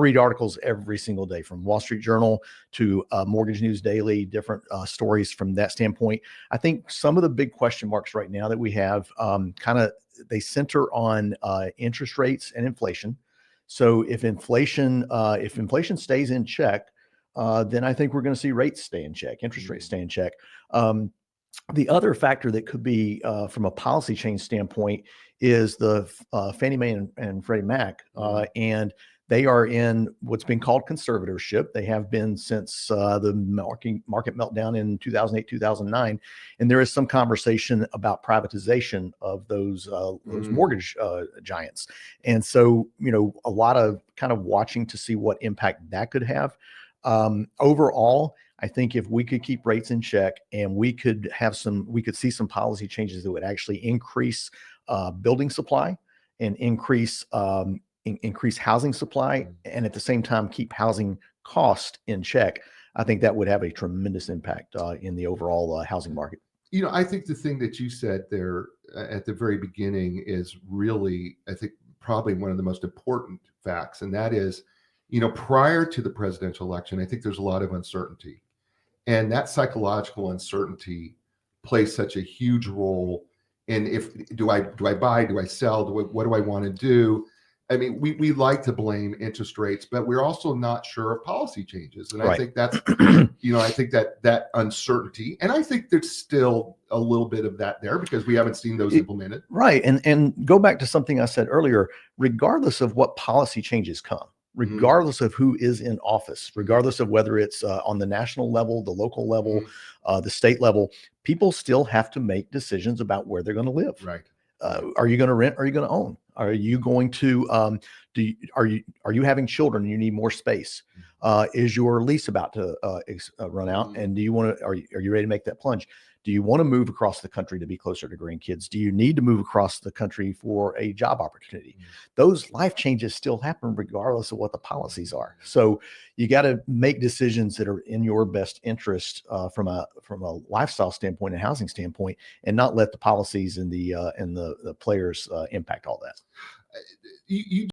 read articles every single day from Wall Street Journal to Mortgage News Daily, different stories from that standpoint. I think some of the big question marks right now that we have they center on interest rates and inflation. So if inflation stays in check, then I think we're going to see rates stay in check, interest rates stay in check. The other factor that could be from a policy change standpoint is the Fannie Mae and Freddie Mac, and they are in what's been called conservatorship. They have been since the market meltdown in 2008, 2009, and there is some conversation about privatization of those mortgage giants. And so, a lot of kind of watching to see what impact that could have. Overall, I think if we could keep rates in check and we could see some policy changes that would actually increase building supply and increase housing supply, and at the same time keep housing cost in check, I think that would have a tremendous impact in the overall housing market. I think the thing that you said there at the very beginning is really, I think, probably one of the most important facts, and that is, prior to the presidential election, I think there's a lot of uncertainty. And that psychological uncertainty plays such a huge role in do I buy, do I sell, what do I want to do? I mean, we like to blame interest rates, but we're also not sure of policy changes. And I think that's, I think that uncertainty, and I think there's still a little bit of that there because we haven't seen those implemented. Right. And go back to something I said earlier, regardless of what policy changes come, regardless of who is in office, regardless of whether it's on the national level, the local level, the state level, people still have to make decisions about where they're going to live. Right. Are you going to rent? Are you going to own? Are you going to are you having children and you need more space? Is your lease about to run out? And do you want to? Are you ready to make that plunge? Do you want to move across the country to be closer to grandkids? Do you need to move across the country for a job opportunity? Those life changes still happen regardless of what the policies are. So you got to make decisions that are in your best interest from a lifestyle standpoint and housing standpoint, and not let the policies and the players impact all that. You